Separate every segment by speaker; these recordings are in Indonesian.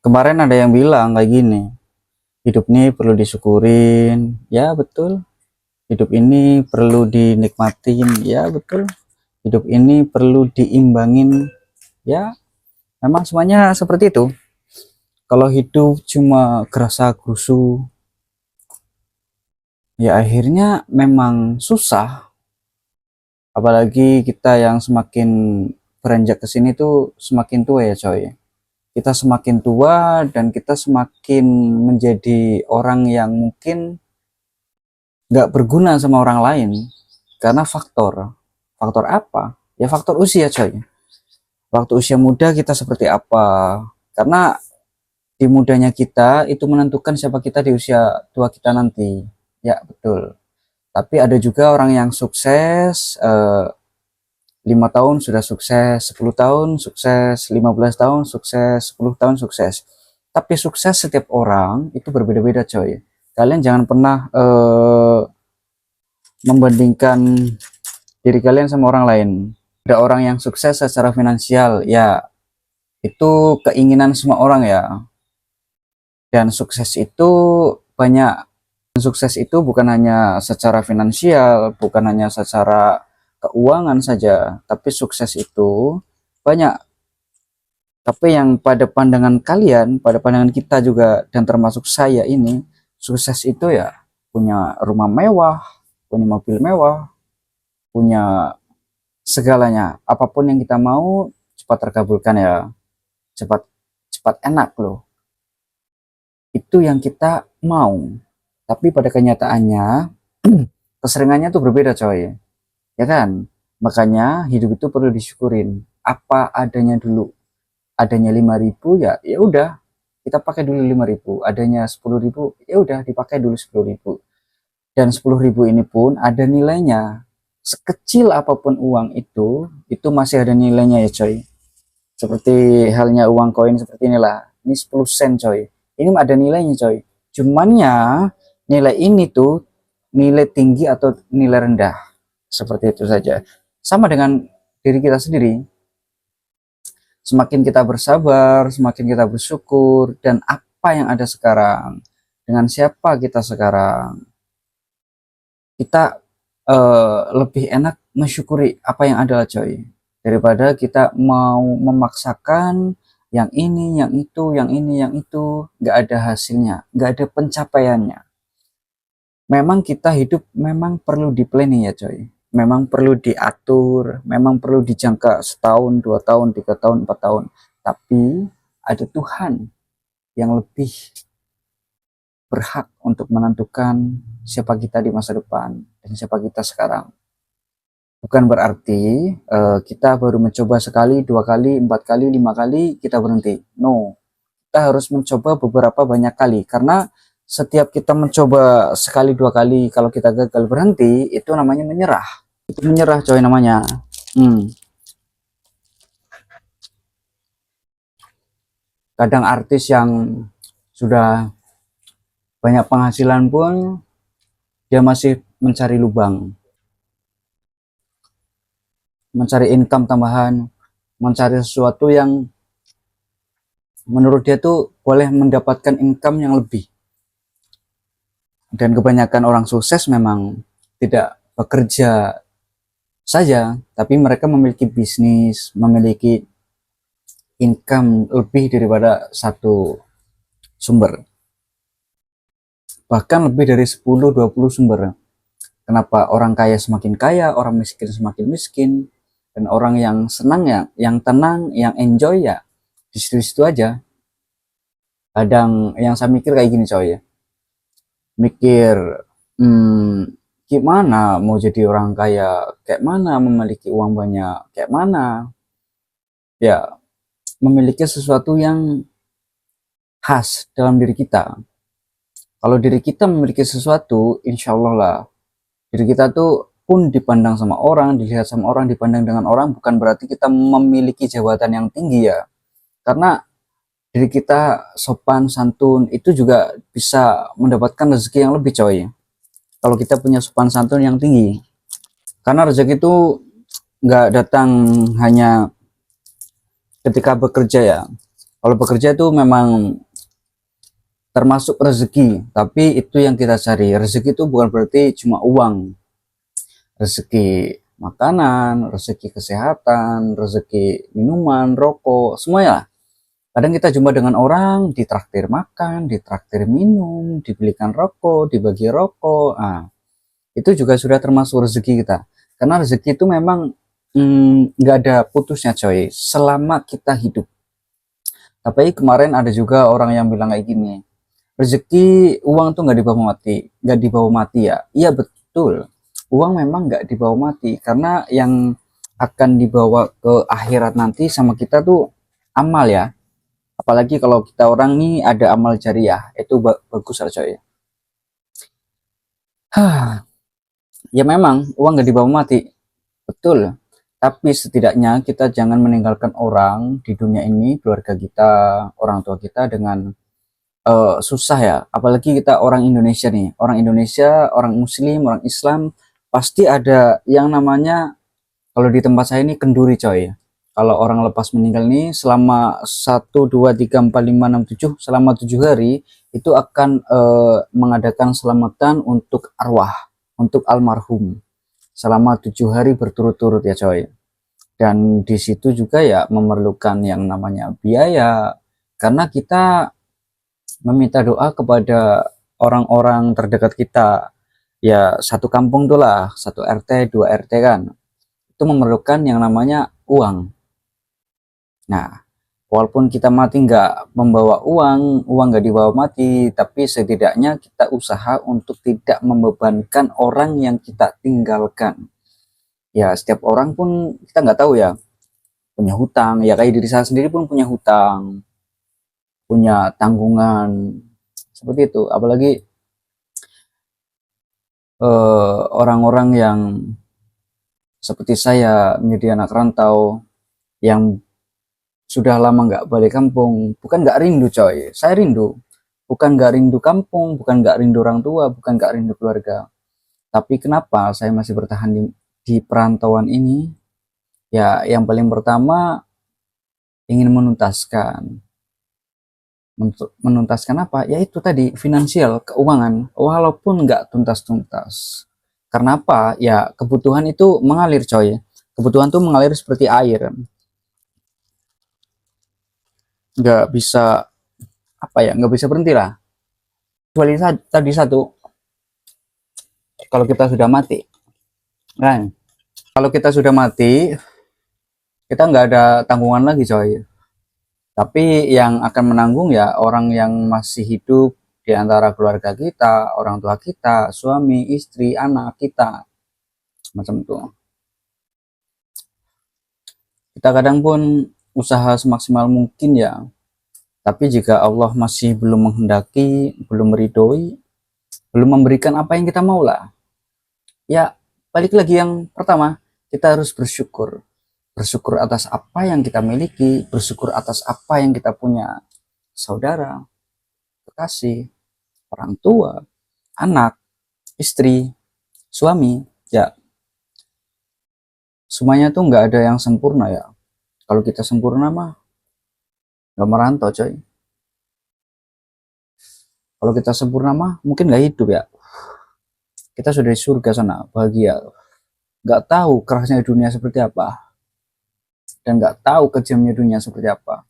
Speaker 1: Kemarin ada yang bilang kayak gini, hidup ini perlu disyukurin. Ya betul, hidup ini perlu dinikmatin. Ya betul, hidup ini perlu diimbangin. Ya, memang semuanya seperti itu. Kalau hidup cuma gerasa gerusu, ya akhirnya memang susah. Apalagi kita yang semakin beranjak ke sini tuh semakin tua ya coy. Kita semakin tua dan kita semakin menjadi orang yang mungkin nggak berguna sama orang lain karena faktor apa ya, faktor usia coy. Waktu usia muda kita seperti apa, karena di mudanya kita itu menentukan siapa kita di usia tua kita nanti. Ya betul, tapi ada juga orang yang sukses 5 tahun sudah sukses, 10 tahun sukses, 15 tahun sukses, 10 tahun sukses. Tapi sukses setiap orang itu berbeda-beda coy. Kalian jangan pernah membandingkan diri kalian sama orang lain. Ada orang yang sukses secara finansial, ya itu keinginan semua orang ya. Dan sukses itu banyak. Sukses itu bukan hanya secara finansial, bukan hanya secara keuangan saja, tapi sukses itu banyak. Tapi yang pada pandangan kalian, pada pandangan kita juga, dan termasuk saya ini, sukses itu ya punya rumah mewah, punya mobil mewah, punya segalanya, apapun yang kita mau cepat terkabulkan ya, cepat cepat enak loh, itu yang kita mau. Tapi pada kenyataannya keseringannya tuh berbeda coy, ya kan? Makanya hidup itu perlu disyukurin apa adanya dulu. Adanya 5.000 ya ya udah, kita pakai dulu 5.000. Adanya 10.000 ya udah dipakai dulu 10.000. Dan 10.000 ini pun ada nilainya. Sekecil apapun uang itu masih ada nilainya ya coy. Seperti halnya uang koin seperti inilah. Ini 10 sen coy. Ini ada nilainya coy. Cumannya nilai ini tuh nilai tinggi atau nilai rendah. Seperti itu saja. Sama dengan diri kita sendiri. Semakin kita bersabar, semakin kita bersyukur, dan apa yang ada sekarang, dengan siapa kita sekarang, kita lebih enak mensyukuri apa yang ada coy, daripada kita mau memaksakan yang ini, yang itu, yang ini, yang itu, nggak ada hasilnya, nggak ada pencapaiannya. Memang kita hidup memang perlu di planning ya coy, memang perlu diatur, memang perlu dijangka setahun, 2 tahun, 3 tahun, 4 tahun. Tapi ada Tuhan yang lebih berhak untuk menentukan siapa kita di masa depan dan siapa kita sekarang. Bukan berarti kita baru mencoba sekali, 2 kali, 4 kali, 5 kali kita berhenti. No, kita harus mencoba beberapa banyak kali, karena setiap kita mencoba sekali 2 kali, kalau kita gagal berhenti, itu namanya menyerah. Itu menyerah coy namanya. Kadang artis yang sudah banyak penghasilan pun dia masih mencari lubang, mencari income tambahan, mencari sesuatu yang menurut dia tuh boleh mendapatkan income yang lebih. Dan kebanyakan orang sukses memang tidak bekerja saja, tapi mereka memiliki bisnis, memiliki income lebih daripada satu sumber, bahkan lebih dari 10-20 sumber. Kenapa orang kaya semakin kaya, orang miskin semakin miskin, dan orang yang senang ya, yang tenang, yang enjoy ya di situ-situ aja. Kadang yang saya mikir kayak gini coy ya, mikir gimana mau jadi orang kaya, kayak mana memiliki uang banyak, kayak mana ya memiliki sesuatu yang khas dalam diri kita. Kalau diri kita memiliki sesuatu, insya Allah lah, diri kita tuh pun dipandang sama orang, dilihat sama orang, dipandang dengan orang, bukan berarti kita memiliki jabatan yang tinggi ya. Karena diri kita sopan, santun, itu juga bisa mendapatkan rezeki yang lebih coy. Kalau kita punya sopan santun yang tinggi. Karena rezeki itu nggak datang hanya ketika bekerja ya. Kalau bekerja itu memang termasuk rezeki, tapi itu yang kita cari. Rezeki itu bukan berarti cuma uang, rezeki makanan, rezeki kesehatan, rezeki minuman, rokok, semuanya. Kadang kita jumpa dengan orang, ditraktir makan, ditraktir minum, dibelikan rokok, dibagi rokok. Nah, itu juga sudah termasuk rezeki kita. Karena rezeki itu memang nggak ada putusnya coy, selama kita hidup. Tapi kemarin ada juga orang yang bilang kayak gini, rezeki uang tuh nggak dibawa mati, nggak dibawa mati ya. Iya betul, uang memang nggak dibawa mati, karena yang akan dibawa ke akhirat nanti sama kita tuh amal ya. Apalagi kalau kita orang nih ada amal jariah, itu bagus lah coy. Ya memang uang nggak dibawa mati, betul. Tapi setidaknya kita jangan meninggalkan orang di dunia ini, keluarga kita, orang tua kita dengan susah ya. Apalagi kita orang Indonesia nih, orang Indonesia, orang Muslim, orang Islam, pasti ada yang namanya, kalau di tempat saya ini kenduri coy. Kalau orang lepas meninggal nih selama 1, 2, 3, 4, 5, 6, 7, selama 7 hari itu akan mengadakan selamatan untuk arwah, untuk almarhum selama 7 hari berturut-turut ya coy. Dan di situ juga ya memerlukan yang namanya biaya, karena kita meminta doa kepada orang-orang terdekat kita. Ya satu kampung tuh lah, satu RT, 2 RT kan. Itu memerlukan yang namanya uang. Nah, walaupun kita mati nggak membawa uang, uang nggak dibawa mati, tapi setidaknya kita usaha untuk tidak membebankan orang yang kita tinggalkan. Ya, setiap orang pun kita nggak tahu ya, punya hutang. Ya kayak diri saya sendiri pun punya hutang, punya tanggungan. Seperti itu. Apalagi orang-orang yang seperti saya menjadi anak rantau yang sudah lama nggak balik kampung. Bukan nggak rindu coy, saya rindu. Bukan nggak rindu kampung, bukan nggak rindu orang tua, bukan nggak rindu keluarga. Tapi kenapa saya masih bertahan di perantauan ini? Ya yang paling pertama ingin menuntaskan. Menuntaskan apa? Yaitu tadi finansial, keuangan, walaupun nggak tuntas-tuntas. Karena apa? Ya kebutuhan itu mengalir coy. Kebutuhan tuh mengalir seperti air. Nggak bisa, apa ya, nggak bisa berhenti lah. Kecuali tadi satu, kalau kita sudah mati. Kan? Kalau kita sudah mati, kita nggak ada tanggungan lagi coy. Tapi yang akan menanggung ya orang yang masih hidup di antara keluarga kita, orang tua kita, suami, istri, anak kita, macam itu. Kita kadang pun usaha semaksimal mungkin ya, tapi jika Allah masih belum menghendaki, belum meridhoi, belum memberikan apa yang kita mau lah, ya balik lagi yang pertama, kita harus bersyukur. Bersyukur atas apa yang kita miliki, bersyukur atas apa yang kita punya. Saudara, kekasih, orang tua, anak, istri, suami, ya semuanya tuh nggak ada yang sempurna ya. Kalau kita sempurna mah nggak merantau coy. Kalau kita sempurna mah mungkin nggak hidup ya. Kita sudah di surga sana, bahagia. Nggak tahu kerasnya dunia seperti apa, dan nggak tahu kejamnya dunia seperti apa.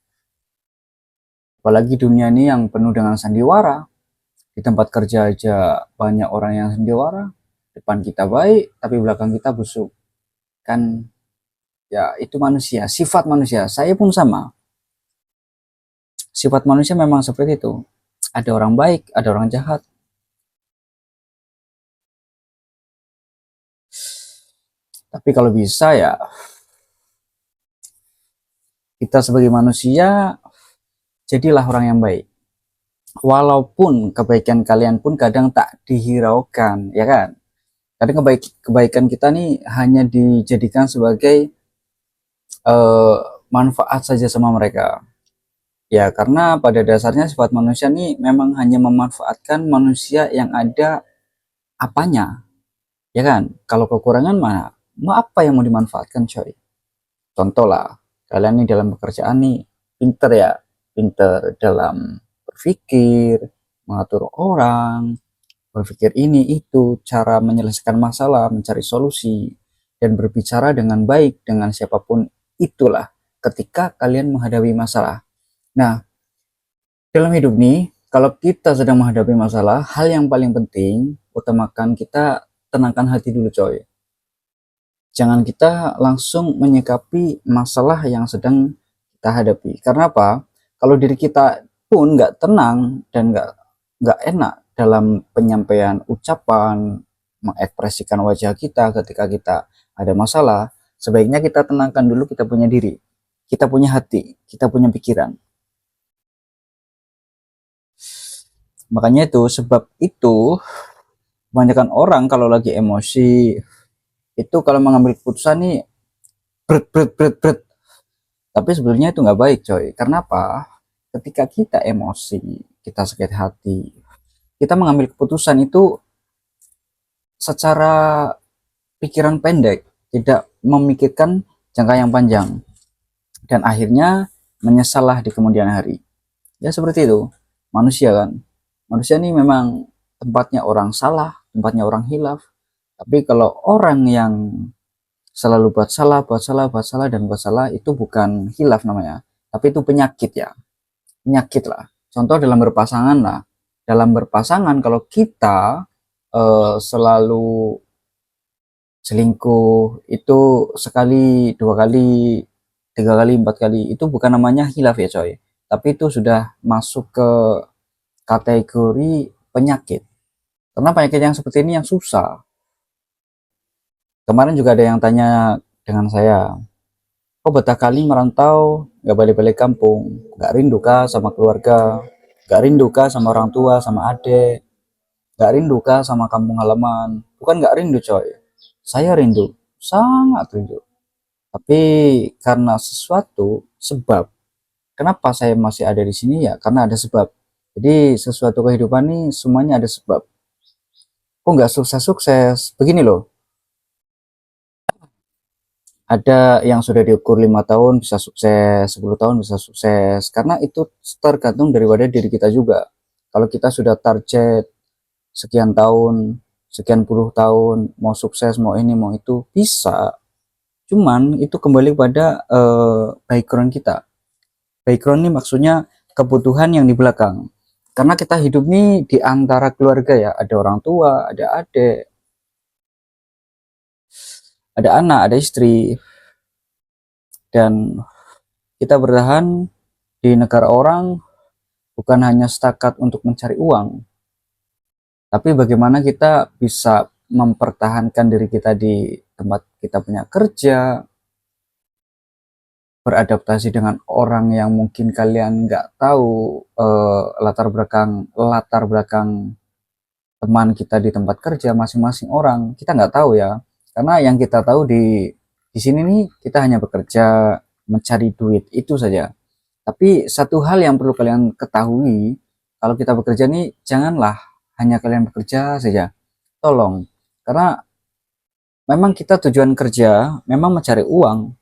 Speaker 1: Apalagi dunia ini yang penuh dengan sandiwara. Di tempat kerja aja banyak orang yang sandiwara. Depan kita baik, tapi belakang kita busuk. Kan ya itu manusia, sifat manusia. Saya pun sama. Sifat manusia memang seperti itu. Ada orang baik, ada orang jahat. Tapi kalau bisa ya, kita sebagai manusia, jadilah orang yang baik. Walaupun kebaikan kalian pun kadang tak dihiraukan, ya kan? Kadang kebaikan kita nih hanya dijadikan sebagai eh, manfaat saja sama mereka. Ya, karena pada dasarnya sifat manusia nih memang hanya memanfaatkan manusia yang ada apanya, ya kan? Kalau kekurangan mana? Mau apa yang mau dimanfaatkan, coy? Contoh lah, kalian nih dalam pekerjaan nih pinter ya, pinter dalam berpikir, mengatur orang, berpikir ini itu, cara menyelesaikan masalah, mencari solusi, dan berbicara dengan baik dengan siapapun itulah ketika kalian menghadapi masalah. Nah, dalam hidup nih, kalau kita sedang menghadapi masalah, hal yang paling penting, utamakan kita tenangkan hati dulu coy. Jangan kita langsung menyikapi masalah yang sedang kita hadapi. Karena apa? Kalau diri kita pun nggak tenang dan nggak enak dalam penyampaian ucapan, mengekspresikan wajah kita ketika kita ada masalah, sebaiknya kita tenangkan dulu kita punya diri, kita punya hati, kita punya pikiran. Makanya itu, sebab itu kebanyakan orang kalau lagi emosi itu kalau mengambil keputusan nih bret. Tapi sebenarnya itu nggak baik coy. Karena apa? Ketika kita emosi, kita sakit hati, kita mengambil keputusan itu secara pikiran pendek, tidak memikirkan jangka yang panjang, dan akhirnya menyesallah di kemudian hari. Ya seperti itu, manusia kan. Manusia ini memang tempatnya orang salah, tempatnya orang hilaf. Tapi kalau orang yang selalu buat salah dan buat salah, itu bukan hilaf namanya, tapi itu penyakit ya, penyakit lah. Contoh dalam berpasangan lah, dalam berpasangan kalau kita selalu selingkuh itu sekali, dua kali, tiga kali, empat kali, itu bukan namanya hilaf ya coy, tapi itu sudah masuk ke kategori penyakit. Karena penyakit yang seperti ini yang susah. Kemarin juga ada yang tanya dengan saya, kok betah kali merantau, gak balik-balik kampung, gak rindu kah sama keluarga, gak rindu kah sama orang tua, sama adik, gak rindu kah sama kampung halaman. Bukan gak rindu coy, saya rindu, sangat rindu. Tapi karena sesuatu sebab, kenapa saya masih ada di sini ya? Karena ada sebab. Jadi sesuatu kehidupan ini semuanya ada sebab. Kok nggak sukses-sukses? Begini loh, ada yang sudah diukur 5 tahun bisa sukses, 10 tahun bisa sukses, karena itu tergantung daripada diri kita juga. Kalau kita sudah target sekian tahun, sekian puluh tahun, mau sukses, mau ini, mau itu, bisa. Cuman itu kembali pada background kita. Background ini maksudnya kebutuhan yang di belakang. Karena kita hidup nih di antara keluarga ya, ada orang tua, ada adik, ada anak, ada istri, dan kita bertahan di negara orang bukan hanya setakat untuk mencari uang, tapi bagaimana kita bisa mempertahankan diri kita di tempat kita punya kerja, beradaptasi dengan orang yang mungkin kalian nggak tahu latar belakang teman kita di tempat kerja masing-masing orang, kita nggak tahu ya. Karena yang kita tahu di sini nih kita hanya bekerja, mencari duit itu saja. Tapi satu hal yang perlu kalian ketahui, kalau kita bekerja nih, janganlah hanya kalian bekerja saja. Tolong. Karena memang kita tujuan kerja, memang mencari uang.